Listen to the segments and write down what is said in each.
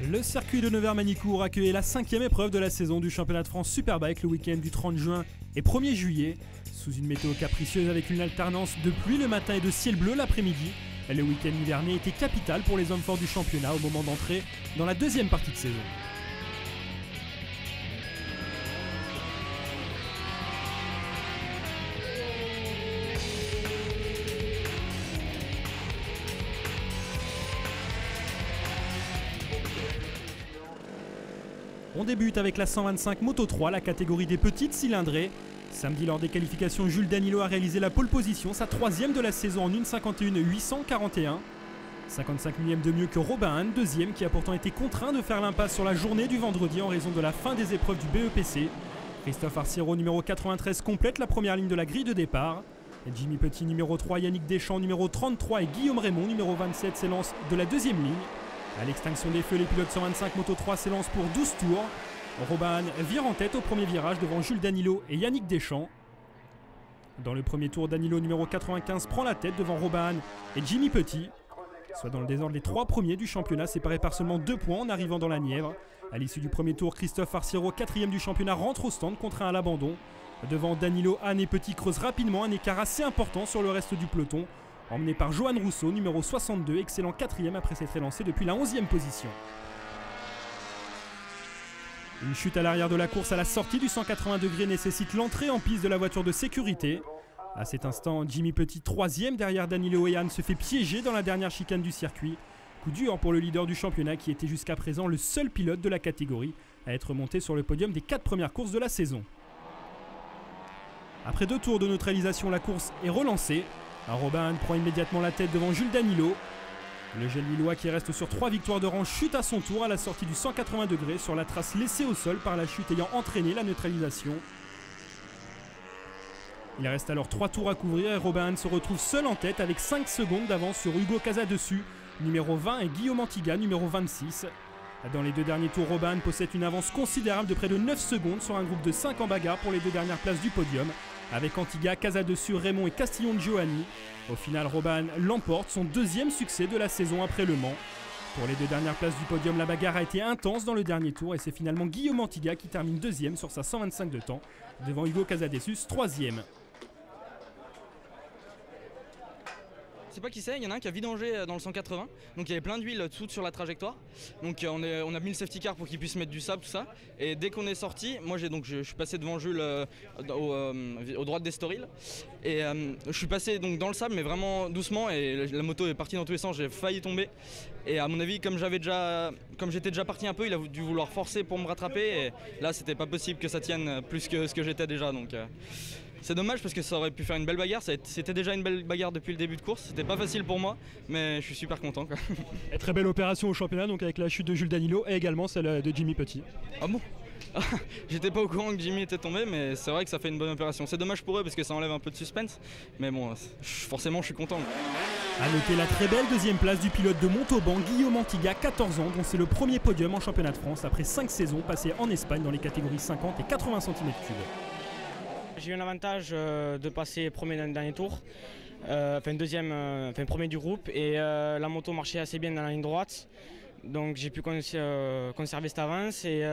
Le circuit de Nevers-Manicourt accueillait la 5e épreuve de la saison du championnat de France Superbike le week-end du 30 juin et 1er juillet. Sous une météo capricieuse avec une alternance de pluie le matin et de ciel bleu l'après-midi, le week-end hivernais était capital pour les hommes forts du championnat au moment d'entrer dans la deuxième partie de saison. On débute avec la 125 Moto 3, la catégorie des petites cylindrées. Samedi, lors des qualifications, Jules Danilo a réalisé la pole position, sa 3e de la saison en 1:51.841. 55 millième de mieux que Robin Hahn, deuxième, qui a pourtant été contraint de faire l'impasse sur la journée du vendredi en raison de la fin des épreuves du BEPC. Christophe Arciero, numéro 93, complète la première ligne de la grille de départ. Jimmy Petit, numéro 3, Yannick Deschamps, numéro 33 et Guillaume Raymond, numéro 27, s'élancent de la deuxième ligne. À l'extinction des feux, les pilotes 125 Moto 3 s'élancent pour 12 tours. Robin Hahn vire en tête au premier virage devant Jules Danilo et Yannick Deschamps. Dans le premier tour, Danilo, numéro 95, prend la tête devant Robin Hahn et Jimmy Petit. Soit dans le désordre, les 3 premiers du championnat, séparés par seulement 2 points en arrivant dans la Nièvre. À l'issue du premier tour, Christophe Arciero, 4e du championnat, rentre au stand, contraint à l'abandon. Devant Danilo, Hahn et Petit creusent rapidement un écart assez important sur le reste du peloton. Emmené par Johan Rousseau, numéro 62, excellent 4e après s'être élancé depuis la 11e position. Une chute à l'arrière de la course à la sortie du 180 degrés nécessite l'entrée en piste de la voiture de sécurité. À cet instant, Jimmy Petit, 3e derrière Danilo et Hahn, se fait piéger dans la dernière chicane du circuit. Coup dur pour le leader du championnat qui était jusqu'à présent le seul pilote de la catégorie à être monté sur le podium des 4 premières courses de la saison. Après 2 tours de neutralisation, la course est relancée. Robin Hahn prend immédiatement la tête devant Jules Danilo. Le jeune Lillois, qui reste sur 3 victoires de rang, chute à son tour à la sortie du 180 degrés sur la trace laissée au sol par la chute ayant entraîné la neutralisation. Il reste alors 3 tours à couvrir et Robin Hahn se retrouve seul en tête avec 5 secondes d'avance sur Hugo Casadessus, numéro 20, et Guillaume Antiga, numéro 26. Dans les 2 derniers tours, Robin Hahn possède une avance considérable de près de 9 secondes sur un groupe de 5 en bagarre pour les 2 dernières places du podium, avec Antiga, Casadessus, Raymond et Castillon Giovanni. Au final, Robin Hahn l'emporte, son 2e succès de la saison après Le Mans. Pour les 2 dernières places du podium, la bagarre a été intense dans le dernier tour et c'est finalement Guillaume Antiga qui termine 2e sur sa 125 de temps, devant Hugo Casadessus, 3e. Je sais pas qui c'est, il y en a un qui a vidangé dans le 180, donc il y avait plein d'huile toute sur la trajectoire, donc on a mis le safety car pour qu'il puisse mettre du sable, tout ça, et dès qu'on est sorti, moi je suis passé devant Jules au droit d'Estoril, et je suis passé donc dans le sable mais vraiment doucement, et la moto est partie dans tous les sens, j'ai failli tomber, et à mon avis comme j'étais déjà parti un peu, il a dû vouloir forcer pour me rattraper, et là c'était pas possible que ça tienne plus que ce que j'étais déjà, donc... C'est dommage parce que ça aurait pu faire une belle bagarre, c'était déjà une belle bagarre depuis le début de course, c'était pas facile pour moi, mais je suis super content, quoi. Et très belle opération au championnat, donc avec la chute de Jules Danilo et également celle de Jimmy Petit. Ah bon? J'étais pas au courant que Jimmy était tombé, mais c'est vrai que ça fait une bonne opération. C'est dommage pour eux parce que ça enlève un peu de suspense, mais bon, forcément je suis content. A noter la très belle 2e place du pilote de Montauban, Guillaume Antiga, 14 ans, dont c'est le premier podium en championnat de France après 5 saisons passées en Espagne dans les catégories 50 et 80 cm3. J'ai eu un avantage de passer premier dans le dernier tour, premier du groupe, et la moto marchait assez bien dans la ligne droite, donc j'ai pu conserver cette avance, et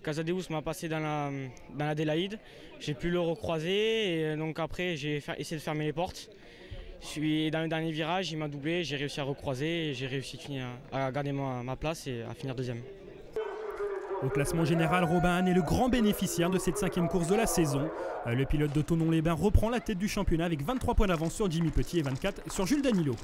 Casadessus m'a passé dans la Délaïde, j'ai pu le recroiser, et donc après j'ai essayé de fermer les portes. Dans le dernier virage, il m'a doublé, j'ai réussi à recroiser, et j'ai réussi à garder ma place et à finir 2e. Au classement général, Robin Hahn est le grand bénéficiaire de cette 5e course de la saison. Le pilote de Thonon-les-Bains reprend la tête du championnat avec 23 points d'avance sur Jimmy Petit et 24 sur Jules Danilo.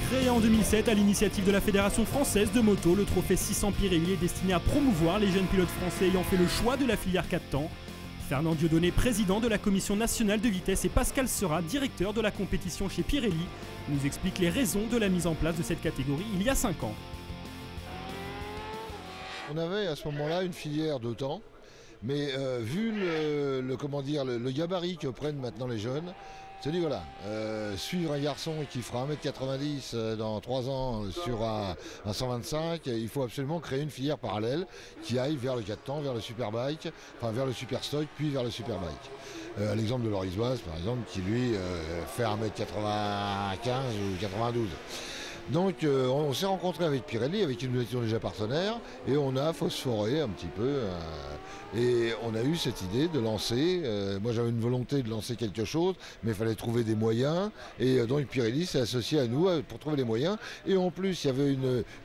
Créé en 2007 à l'initiative de la Fédération française de moto, le trophée 600 Pirelli est destiné à promouvoir les jeunes pilotes français ayant fait le choix de la filière 4 temps. Fernand Dieudonné, président de la commission nationale de vitesse, et Pascal Seurat, directeur de la compétition chez Pirelli, nous expliquent les raisons de la mise en place de cette catégorie il y a 5 ans. On avait à ce moment-là une filière de temps, mais vu le gabarit que prennent maintenant les jeunes, c'est dit voilà, suivre un garçon qui fera 1m90 dans 3 ans sur un 125, il faut absolument créer une filière parallèle qui aille vers le 4 temps, vers le superbike, enfin vers le super stock, puis vers le superbike. L'exemple de Loris Boise, par exemple, qui lui fait 1m95 ou 92. Donc on s'est rencontré avec Pirelli, avec qui nous étions déjà partenaires, et on a phosphoré un petit peu. Et on a eu cette idée de lancer, moi j'avais une volonté de lancer quelque chose, mais il fallait trouver des moyens, et donc Pirelli s'est associé à nous pour trouver les moyens. Et en plus il y avait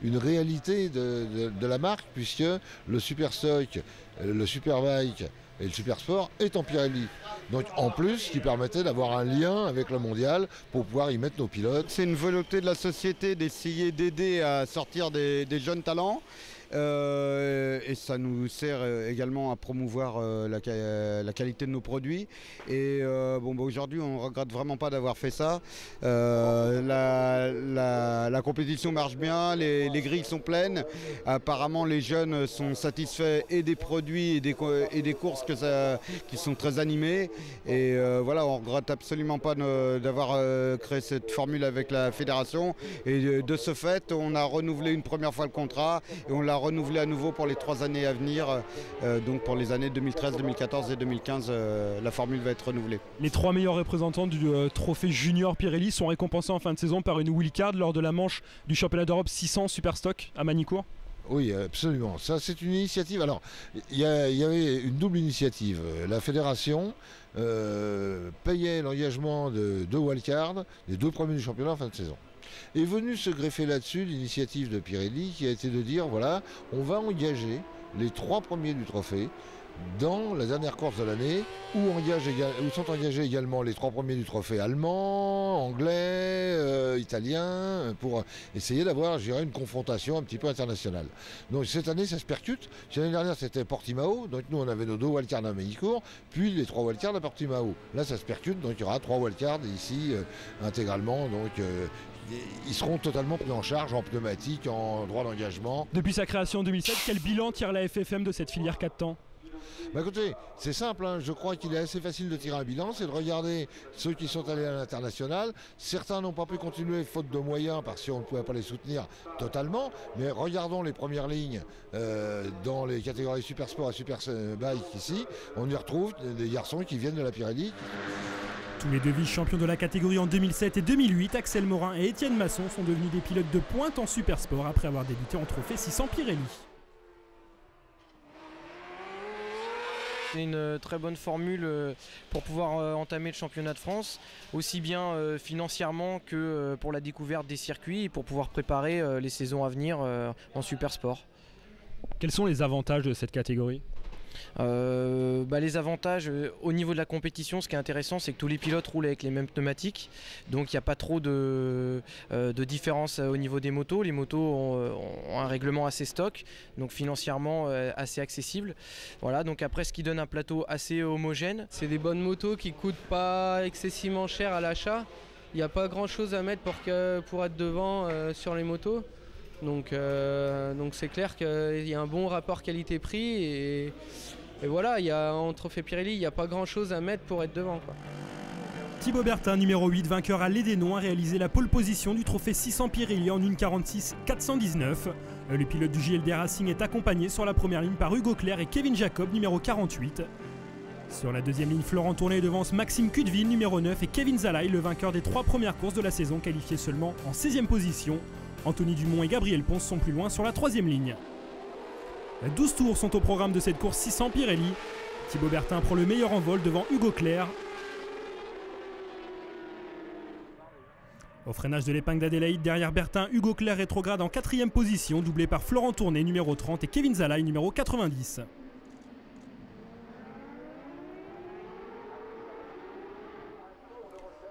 une réalité de la marque, puisque le Super Stock, le Superbike et le Super Sport est en Pirelli. Donc en plus, ce qui permettait d'avoir un lien avec le mondial pour pouvoir y mettre nos pilotes. C'est une volonté de la société d'essayer d'aider à sortir des jeunes talents. Et ça nous sert également à promouvoir la qualité de nos produits. Et aujourd'hui, on ne regrette vraiment pas d'avoir fait ça. La compétition marche bien, les grilles sont pleines. Apparemment, les jeunes sont satisfaits et des produits et des courses qui sont très animées. Et voilà, on ne regrette absolument pas d'avoir créé cette formule avec la fédération. Et de ce fait, on a renouvelé une première fois le contrat et on l'a renouvelé à nouveau pour les 3 années à venir. Donc pour les années 2013, 2014 et 2015, la formule va être renouvelée. Les 3 meilleurs représentants du trophée junior Pirelli sont récompensés en fin de saison par une wildcard lors de la manche du championnat d'Europe 600 Superstock à Manicourt. Oui, absolument. Ça, c'est une initiative. Alors, il y avait une double initiative. La fédération payait l'engagement de 2 wildcards, les 2 premiers du championnat en fin de saison. Est venue se greffer là-dessus l'initiative de Pirelli qui a été de dire, voilà, on va engager les 3 premiers du trophée dans la dernière course de l'année où sont engagés également les 3 premiers du trophée allemand, anglais, italien, pour essayer d'avoir, je dirais, une confrontation un petit peu internationale. Donc cette année ça se percute. L'année dernière c'était Portimao, donc nous on avait nos 2 wildcards à Manicourt, puis les 3 wildcards à Portimao. Là ça se percute, donc il y aura 3 wildcards ici intégralement, donc ils seront totalement pris en charge en pneumatique, en droit d'engagement. Depuis sa création en 2007, quel bilan tire la FFM de cette filière 4 temps ? Bah écoutez, c'est simple, hein. Je crois qu'il est assez facile de tirer un bilan, c'est de regarder ceux qui sont allés à l'international. Certains n'ont pas pu continuer faute de moyens parce qu'on ne pouvait pas les soutenir totalement, mais regardons les premières lignes dans les catégories Super Sport et Super Bike ici, on y retrouve des garçons qui viennent de la Pirelli. Tous les 2 vice-champions de la catégorie en 2007 et 2008, Axel Morin et Étienne Masson sont devenus des pilotes de pointe en Super Sport après avoir débuté en trophée 600 Pirelli. C'est une très bonne formule pour pouvoir entamer le championnat de France, aussi bien financièrement que pour la découverte des circuits et pour pouvoir préparer les saisons à venir en Super Sport. Quels sont les avantages de cette catégorie ? Les avantages au niveau de la compétition, ce qui est intéressant, c'est que tous les pilotes roulent avec les mêmes pneumatiques, donc il n'y a pas trop de différence au niveau des motos. Les motos ont un règlement assez stock, donc financièrement assez accessible. Voilà, donc après, ce qui donne un plateau assez homogène. C'est des bonnes motos qui ne coûtent pas excessivement cher à l'achat. Il n'y a pas grand chose à mettre pour être devant sur les motos. Donc c'est clair qu'il y a un bon rapport qualité-prix et voilà, en trophée Pirelli, il n'y a pas grand chose à mettre pour être devant, quoi. Thibaut Bertin, numéro 8, vainqueur à l'Édénon, a réalisé la pole position du trophée 600 Pirelli en 1:46.419. Le pilote du JLD Racing est accompagné sur la première ligne par Hugo Clerc et Kevin Jacob, numéro 48. Sur la deuxième ligne, Florent Tourné devance Maxime Cudeville, numéro 9, et Kevin Zalaï, le vainqueur des 3 premières courses de la saison, qualifié seulement en 16e position. Anthony Dumont et Gabriel Ponce sont plus loin sur la 3e ligne. 12 tours sont au programme de cette course 600 Pirelli. Thibaut Bertin prend le meilleur envol devant Hugo Clerc. Au freinage de l'épingle d'Adélaïde, derrière Bertin, Hugo Clerc rétrograde en 4e position, doublé par Florent Tourné, numéro 30, et Kevin Zalaï, numéro 90.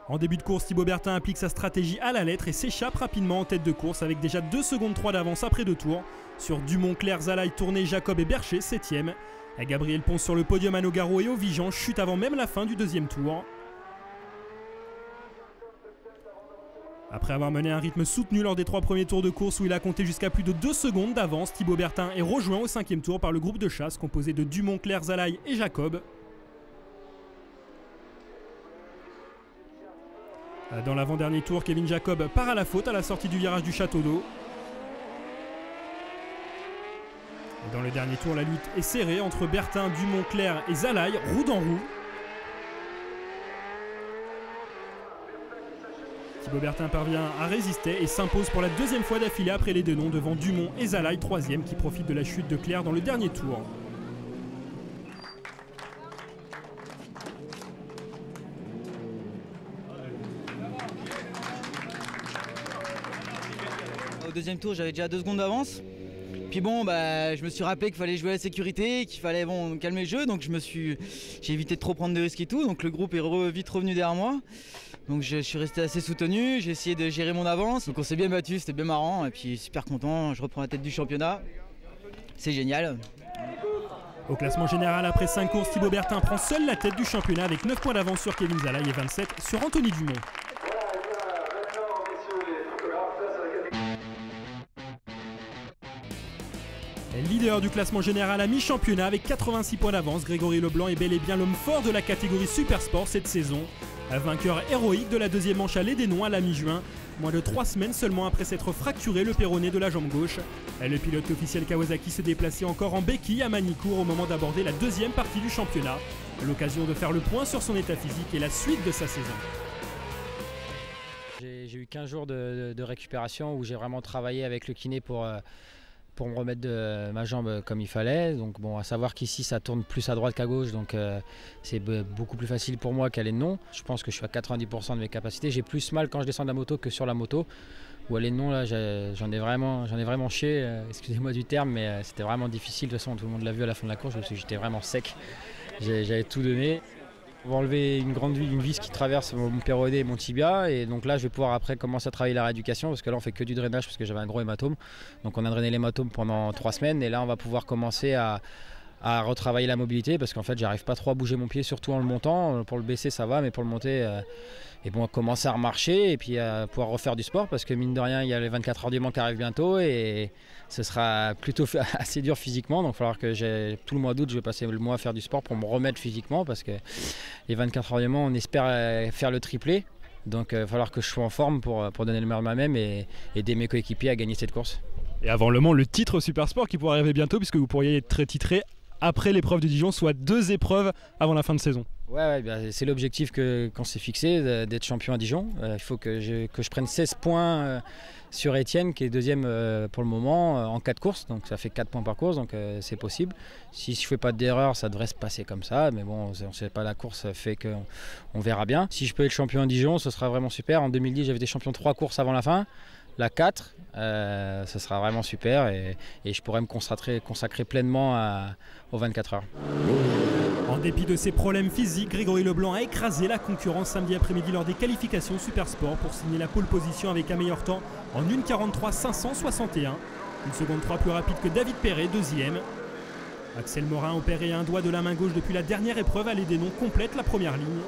En début de course, Thibaut Bertin applique sa stratégie à la lettre et s'échappe rapidement en tête de course avec déjà 2 secondes 3 d'avance après 2 tours. Sur Dumont, Clerc, Zalaï, Tourné, Jacob et Bercher, 7e. Gabriel Ponce sur le podium à Nogaro et au Vigan chute avant même la fin du 2e tour. Après avoir mené un rythme soutenu lors des 3 premiers tours de course où il a compté jusqu'à plus de 2 secondes d'avance, Thibaut Bertin est rejoint au 5e tour par le groupe de chasse composé de Dumont, Clerc, Zalaï et Jacob. Dans l'avant-dernier tour, Kevin Jacob part à la faute à la sortie du virage du Château d'Eau. Dans le dernier tour, la lutte est serrée entre Bertin, Dumont, Clerc et Zalaï, roue dans roue. Thibaut Bertin parvient à résister et s'impose pour la deuxième fois d'affilée après les deux noms devant Dumont et Zalaï, troisième, qui profite de la chute de Claire dans le dernier tour. Au deuxième tour, j'avais déjà 2 secondes d'avance. Puis bon, je me suis rappelé qu'il fallait jouer à la sécurité, qu'il fallait calmer le jeu. Donc j'ai évité de trop prendre de risques et tout. Donc le groupe est vite revenu derrière moi. Donc je suis resté assez soutenu, j'ai essayé de gérer mon avance. Donc on s'est bien battu, c'était bien marrant. Et puis super content, je reprends la tête du championnat. C'est génial. Au classement général, après 5 courses, Thibaut Bertin prend seul la tête du championnat avec 9 points d'avance sur Kevin Zalaï et 27 sur Anthony Dumont. Leader du classement général à mi-championnat avec 86 points d'avance, Grégory Leblanc est bel et bien l'homme fort de la catégorie Super Sport cette saison. Vainqueur héroïque de la deuxième manche à l'Édénon à la mi-juin, moins de 3 semaines seulement après s'être fracturé le péroné de la jambe gauche. Le pilote officiel Kawasaki se déplaçait encore en béquille à Magny-Cours au moment d'aborder la deuxième partie du championnat. L'occasion de faire le point sur son état physique et la suite de sa saison. J'ai eu 15 jours de récupération où j'ai vraiment travaillé avec le kiné pour me remettre de ma jambe comme il fallait. Donc bon, à savoir qu'ici ça tourne plus à droite qu'à gauche, donc c'est beaucoup plus facile pour moi qu'à l'Édénon. Je pense que je suis à 90% de mes capacités. J'ai plus mal quand je descends de la moto que sur la moto. Ou à l'Édénon, là, j'en ai vraiment chié, excusez-moi du terme, mais c'était vraiment difficile. De toute façon, tout le monde l'a vu à la fin de la course, j'étais vraiment sec. J'avais tout donné. On va enlever une vis qui traverse mon péroné et mon tibia, et donc là je vais pouvoir après commencer à travailler la rééducation, parce que là on fait que du drainage parce que j'avais un gros hématome. Donc on a drainé l'hématome pendant 3 semaines, et là on va pouvoir commencer à retravailler la mobilité, parce qu'en fait j'arrive pas trop à bouger mon pied, surtout en le montant. Pour le baisser ça va, mais pour le monter, commencer à remarcher et puis à pouvoir refaire du sport, parce que mine de rien il y a les 24 heures du Mans qui arrivent bientôt et ce sera plutôt assez dur physiquement. Donc il va falloir que tout le mois d'août je vais passer le mois à faire du sport pour me remettre physiquement, parce que les 24 heures du Mans on espère faire le triplé. Donc il va falloir que je sois en forme pour donner le meilleur de moi-même et aider mes coéquipiers à gagner cette course. Et avant Le Mans, le titre Super Sport qui pourrait arriver bientôt, puisque vous pourriez être titré après l'épreuve de Dijon, soit 2 épreuves avant la fin de saison. Ouais, c'est l'objectif qu'on s'est fixé, d'être champion à Dijon. Il faut que je prenne 16 points sur Étienne, qui est deuxième pour le moment en 4 courses. Donc ça fait 4 points par course, donc c'est possible. Si je ne fais pas d'erreur, ça devrait se passer comme ça. Mais bon, on ne sait pas, la course fait qu'on verra bien. Si je peux être champion à Dijon, ce sera vraiment super. En 2010, j'avais été champion 3 courses avant la fin. La 4, ce sera vraiment super, et je pourrais me consacrer pleinement aux 24 heures. En dépit de ses problèmes physiques, Grégory Leblanc a écrasé la concurrence samedi après-midi lors des qualifications Super Sport pour signer la pole position avec un meilleur temps en 1:43.561. Une seconde 3 plus rapide que David Perret, deuxième. Axel Morin, opéré à un doigt de la main gauche depuis la dernière épreuve à l'Édénon, complète la première ligne.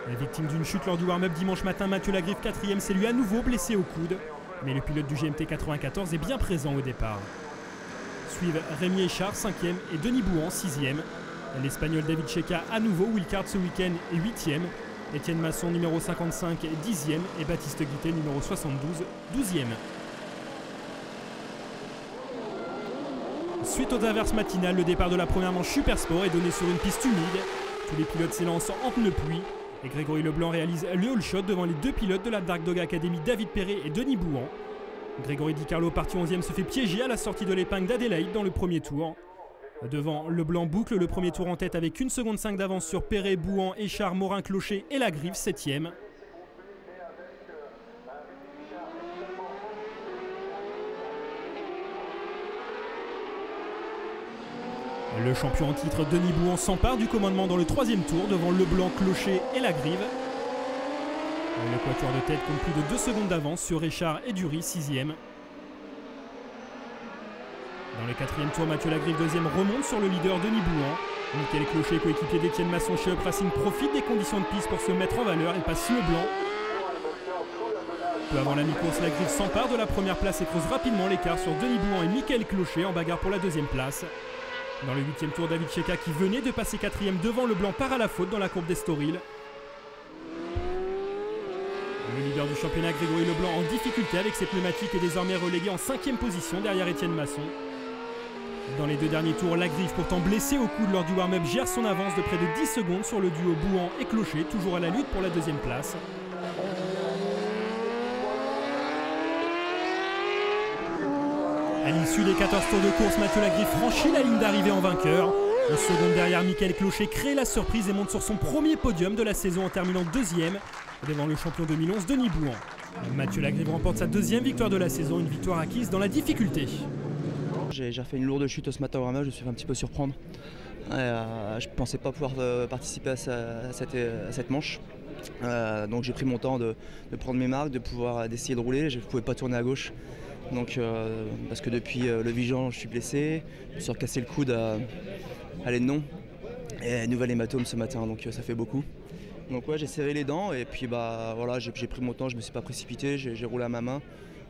La victime d'une chute lors du warm-up dimanche matin, Mathieu Lagriffe, 4e, s'est lui à nouveau blessé au coude. Mais le pilote du GMT 94 est bien présent au départ. Suivent Rémi Échard, 5e, et Denis Bouhan, 6e. L'Espagnol David Checa, à nouveau wildcard ce week-end, est 8e. Étienne Masson, numéro 55, 10e. Et Baptiste Guittet, numéro 72, 12e. Suite aux averses matinales, le départ de la première manche Super Sport est donné sur une piste humide. Tous les pilotes s'élancent en pneus pluie. Et Grégory Leblanc réalise le all shot devant les 2 pilotes de la Dark Dog Academy, David Perret et Denis Bouhan. Grégory Di Carlo, parti 11e, se fait piéger à la sortie de l'épingle d'Adélaïde dans le premier tour. Devant, Leblanc boucle le premier tour en tête avec 1 seconde 5 d'avance sur Perret, Bouhan, Échard, Morin, Clocher et Lagriffe, 7e. Le champion en titre Denis Bouhan s'empare du commandement dans le 3e tour devant Leblanc, Clocher et Lagriffe. Le quatuor de tête compte plus de 2 secondes d'avance sur Richard et Dury, 6e. Dans le 4e tour, Mathieu Lagriffe, 2e, remonte sur le leader Denis Bouhan. Michael Clocher, coéquipier d'Étienne Masson chez Up Racing, profite des conditions de piste pour se mettre en valeur et passe Leblanc. Peu avant la mi-course, Lagriffe s'empare de la première place et creuse rapidement l'écart sur Denis Bouhan et Michael Clocher en bagarre pour la 2e place. Dans le 8e tour, David Checa, qui venait de passer 4e devant Leblanc, part à la faute dans la courbe d'Estoril. Le leader du championnat, Grégory Leblanc, en difficulté avec ses pneumatiques, est désormais relégué en 5e position derrière Étienne Masson. Dans les 2 derniers tours, Lagriffe, pourtant blessé au coude lors du warm-up, gère son avance de près de 10 secondes sur le duo Bouhan et Clocher, toujours à la lutte pour la 2e place. À l'issue des 14 tours de course, Mathieu Lagriffe franchit la ligne d'arrivée en vainqueur. Une seconde derrière, Michael Clocher crée la surprise et monte sur son premier podium de la saison en terminant deuxième devant le champion 2011 Denis Bouhan. Mathieu Lagriffe remporte sa deuxième victoire de la saison, une victoire acquise dans la difficulté. J'ai fait une lourde chute ce matin vraiment, je me suis fait un petit peu surprendre. Je ne pensais pas pouvoir participer à cette manche. Donc j'ai pris mon temps de prendre mes marques, d'essayer de rouler. Je ne pouvais pas tourner à gauche. Donc, parce que depuis le Vigan, je suis blessé. Je me suis recassé le coude à l'aine et nouvel hématome ce matin, donc ça fait beaucoup. Donc ouais, j'ai serré les dents et puis voilà, j'ai pris mon temps, je ne me suis pas précipité, j'ai roulé à ma main.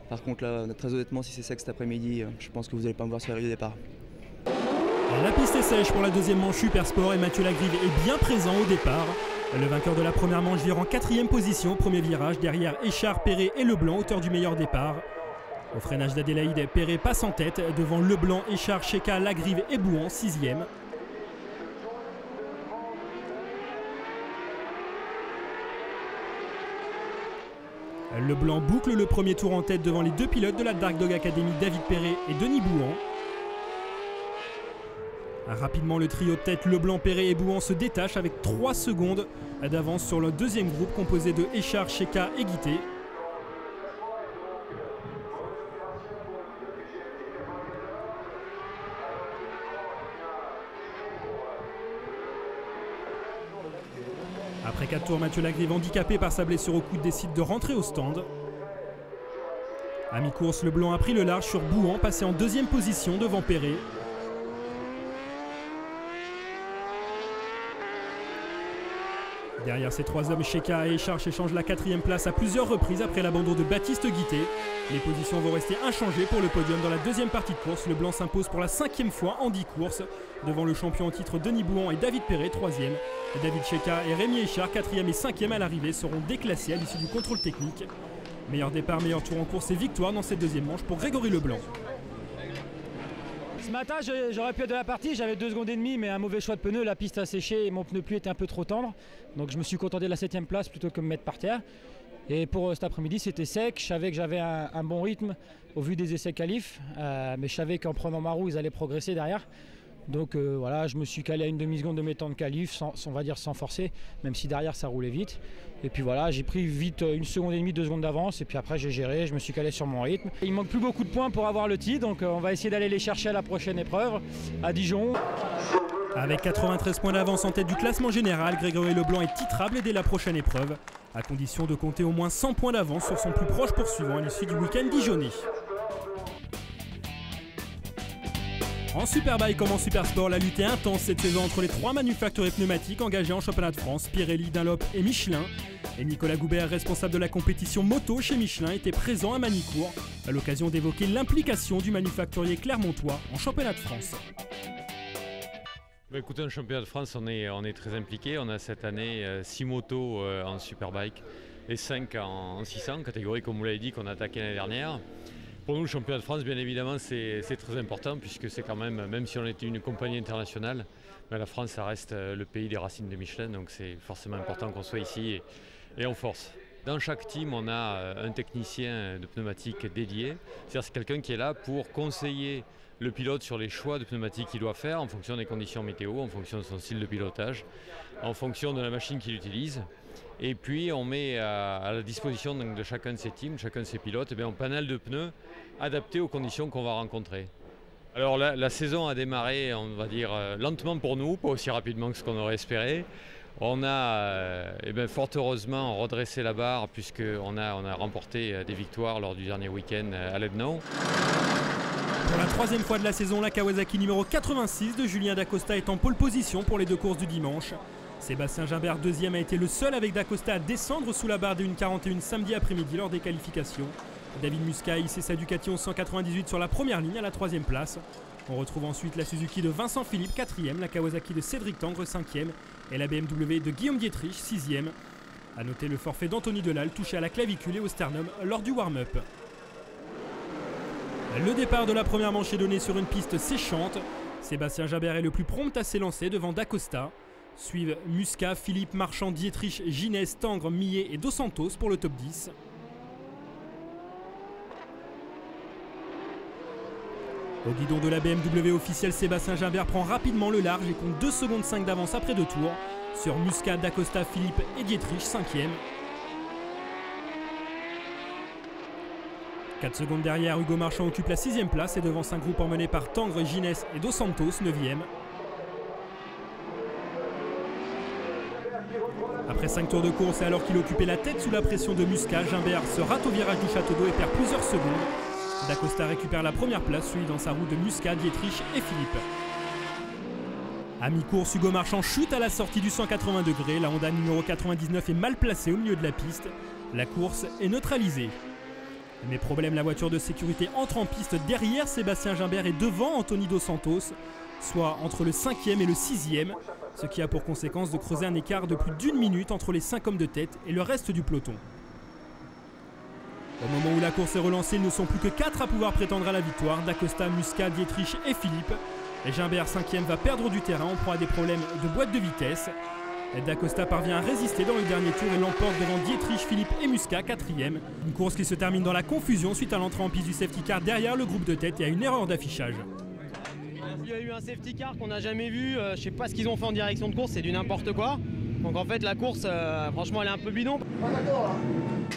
Par contre là, très honnêtement, si c'est sec cet après-midi, je pense que vous n'allez pas me voir sur la grille de départ. La piste est sèche pour la deuxième manche Super Sport et Mathieu Lagriffe est bien présent au départ. Le vainqueur de la première manche vire en 4e position au premier virage, derrière Échard, Perret et Leblanc, auteur du meilleur départ. Au freinage d'Adélaïde, Perret passe en tête devant Leblanc, Échard, Cheka, Lagriffe et Bouhan, 6e. Leblanc boucle le premier tour en tête devant les deux pilotes de la Dark Dog Academy, David Perret et Denis Bouhan. Rapidement, le trio de tête Leblanc, Perret et Bouhan se détache avec 3 secondes d'avance sur le deuxième groupe composé de Échard, Cheka et Guité. Après 4 tours, Mathieu Lagriffe, handicapé par sa blessure au coude, décide de rentrer au stand. À mi-course, Leblanc a pris le large sur Bouhan, passé en 2e position devant Perret. Derrière ces 3 hommes, Cheka et Échard échangent la 4e place à plusieurs reprises après l'abandon de Baptiste Guité. Les positions vont rester inchangées pour le podium dans la deuxième partie de course. Leblanc s'impose pour la 5e fois en 10 courses devant le champion en titre Denis Bouhan et David Perret, 3e. David Cheka et Rémi Échard, 4e et 5e à l'arrivée, seront déclassés à l'issue du contrôle technique. Meilleur départ, meilleur tour en course et victoire dans cette deuxième manche pour Grégory Leblanc. Ce matin, j'aurais pu être de la partie, j'avais 2 secondes et demie, mais un mauvais choix de pneu, la piste a séché et mon pneu pluie était un peu trop tendre. Donc je me suis contenté de la 7e place plutôt que de me mettre par terre. Et pour cet après-midi, c'était sec, je savais que j'avais un bon rythme au vu des essais qualifs, mais je savais qu'en prenant ma roue, ils allaient progresser derrière. Donc voilà, je me suis calé à une demi-seconde de mes temps de qualif, on va dire sans forcer, même si derrière ça roulait vite. Et puis voilà, j'ai pris vite 1 seconde et demie, 2 secondes d'avance, et puis après j'ai géré, je me suis calé sur mon rythme. Il manque plus beaucoup de points pour avoir le titre, donc on va essayer d'aller les chercher à la prochaine épreuve, à Dijon. Avec 93 points d'avance en tête du classement général, Grégory Leblanc est titrable dès la prochaine épreuve, à condition de compter au moins 100 points d'avance sur son plus proche poursuivant à l'issue du week-end dijonnais. En Superbike comme en Supersport, la lutte est intense cette saison entre les 3 manufacturiers pneumatiques engagés en championnat de France, Pirelli, Dunlop et Michelin. Et Nicolas Goubert, responsable de la compétition moto chez Michelin, était présent à Manicourt à l'occasion d'évoquer l'implication du manufacturier clermontois en championnat de France. Bah écoutez, en championnat de France, on est très impliqué. On a cette année 6 motos en Superbike et 5 en 600, catégorie comme vous l'avez dit qu'on a attaqué l'année dernière. Pour nous, le championnat de France, bien évidemment, c'est très important puisque c'est quand même si on est une compagnie internationale, la France, ça reste le pays des racines de Michelin, donc c'est forcément important qu'on soit ici et en force. Dans chaque team, on a un technicien de pneumatique dédié, c'est-à-dire c'est quelqu'un qui est là pour conseiller le pilote sur les choix de pneumatiques qu'il doit faire en fonction des conditions météo, en fonction de son style de pilotage, en fonction de la machine qu'il utilise. Et puis on met à la disposition donc, de chacun de ces teams, chacun de ces pilotes, un panel de pneus adapté aux conditions qu'on va rencontrer. Alors la saison a démarré, on va dire, lentement pour nous, pas aussi rapidement que ce qu'on aurait espéré. On a fort heureusement redressé la barre puisqu'on a remporté des victoires lors du dernier week-end à Lednow. Pour la 3e fois de la saison, la Kawasaki numéro 86 de Julien Dacosta est en pole position pour les 2 courses du dimanche. Sébastien Gimbert, 2e, a été le seul avec Dacosta à descendre sous la barre des 1,41 samedi après-midi lors des qualifications. David Muscat a hissé sa Ducati 1198 sur la première ligne à la 3e place. On retrouve ensuite la Suzuki de Vincent Philippe, 4e, la Kawasaki de Cédric Tangre, 5e, et la BMW de Guillaume Dietrich, 6e. A noter le forfait d'Anthony Delal touché à la clavicule et au sternum lors du warm-up. Le départ de la première manche est donné sur une piste séchante. Sébastien Gimbert est le plus prompt à s'élancer devant Dacosta. Suivent Muscat, Philippe, Marchand, Dietrich, Ginès, Tangre, Millet et Dos Santos pour le top 10. Au guidon de la BMW officielle, Sébastien Gimbert prend rapidement le large et compte 2 secondes 5 d'avance après 2 tours sur Muscat, Dacosta, Philippe et Dietrich, 5e. 4 secondes derrière, Hugo Marchand occupe la 6e place et devance un groupe emmené par Tangre, Ginès et Dos Santos, 9e. Après 5 tours de course et alors qu'il occupait la tête sous la pression de Muscat, Gimbert se rate au virage du Château d'Eau et perd plusieurs secondes. Dacosta récupère la première place, suivi dans sa roue de Muscat, Dietrich et Philippe. À mi-course, Hugo Marchand chute à la sortie du 180 degrés. La Honda numéro 99 est mal placée au milieu de la piste. La course est neutralisée. Mais problème, la voiture de sécurité entre en piste derrière Sébastien Gimbert et devant Anthony Dos Santos, soit entre le 5e et le 6e, ce qui a pour conséquence de creuser un écart de plus d'1 minute entre les 5 hommes de tête et le reste du peloton. Au moment où la course est relancée, ils ne sont plus que 4 à pouvoir prétendre à la victoire: Dacosta, Muscat, Dietrich et Philippe. Et Gimbert, 5e, va perdre du terrain en proie à des problèmes de boîte de vitesse. Et Dacosta parvient à résister dans le dernier tour et l'emporte devant Dietrich, Philippe et Muscat, 4e. Une course qui se termine dans la confusion suite à l'entrée en piste du safety car derrière le groupe de tête et à une erreur d'affichage. Il y a eu un safety car qu'on n'a jamais vu, je sais pas ce qu'ils ont fait en direction de course, c'est du n'importe quoi. Donc en fait la course, franchement elle est un peu bidon.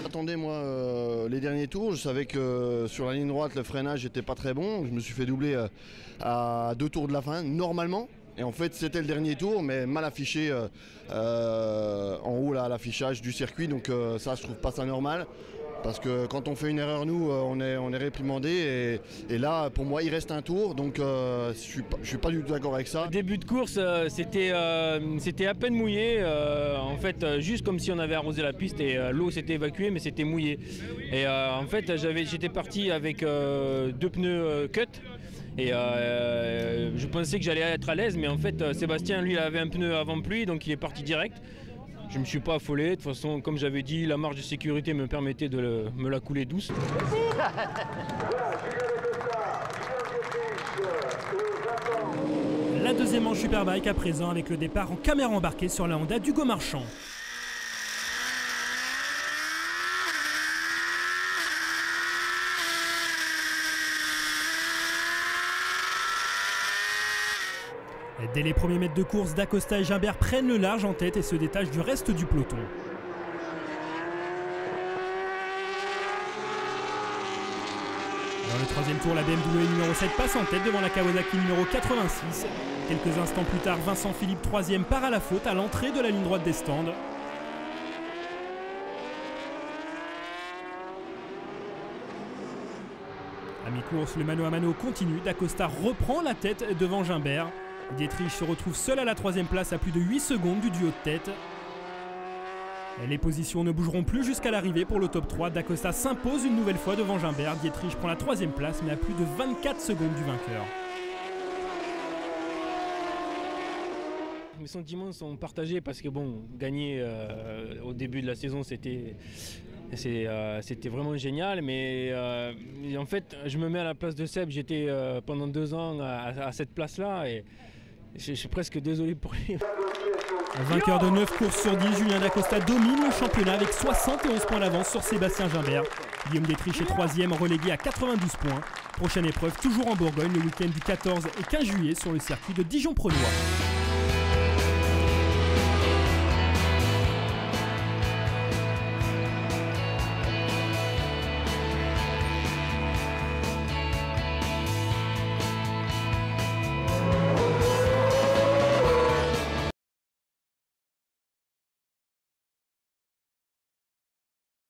J'attendais moi les derniers tours, je savais que sur la ligne droite le freinage n'était pas très bon. Je me suis fait doubler à 2 tours de la fin normalement. Et en fait c'était le dernier tour mais mal affiché en haut là, à l'affichage du circuit. Donc ça je trouve pas ça normal. Parce que quand on fait une erreur, nous, on est réprimandé. Et là, pour moi, il reste un tour. Donc, je suis pas du tout d'accord avec ça. Début de course, c'était à peine mouillé. En fait, juste comme si on avait arrosé la piste et l'eau s'était évacuée, mais c'était mouillé. Et en fait, j'étais parti avec 2 pneus cut. Et je pensais que j'allais être à l'aise. Mais en fait, Sébastien, lui, il avait un pneu avant pluie. Donc, il est parti direct. Je ne me suis pas affolé, de toute façon, comme j'avais dit, la marge de sécurité me permettait de me la couler douce. La deuxième manche Superbike à présent avec le départ en caméra embarquée sur la Honda d'Hugo Marchand. Dès les premiers mètres de course, Dacosta et Gimbert prennent le large en tête et se détachent du reste du peloton. Dans le troisième tour, la BMW numéro 7 passe en tête devant la Kawasaki numéro 86. Quelques instants plus tard, Vincent Philippe, 3e, part à la faute à l'entrée de la ligne droite des stands. À mi-course, le mano à mano continue. Dacosta reprend la tête devant Gimbert. Dietrich se retrouve seul à la 3e place à plus de 8 secondes du duo de tête. Les positions ne bougeront plus jusqu'à l'arrivée pour le top 3. Dacosta s'impose une nouvelle fois devant Gimbert. Dietrich prend la 3e place mais à plus de 24 secondes du vainqueur. Mes sentiments sont partagés parce que bon, gagner au début de la saison c'était vraiment génial, mais en fait je me mets à la place de Seb. J'étais pendant 2 ans à cette place-là et je suis presque désolé pour lui. Vainqueur de 9 courses sur 10, Julien Dacosta domine le championnat avec 71 points d'avance sur Sébastien Gimbert. Guillaume Dietrich est 3e, relégué à 92 points. Prochaine épreuve toujours en Bourgogne le week-end du 14 et 15 juillet sur le circuit de Dijon-Prenois.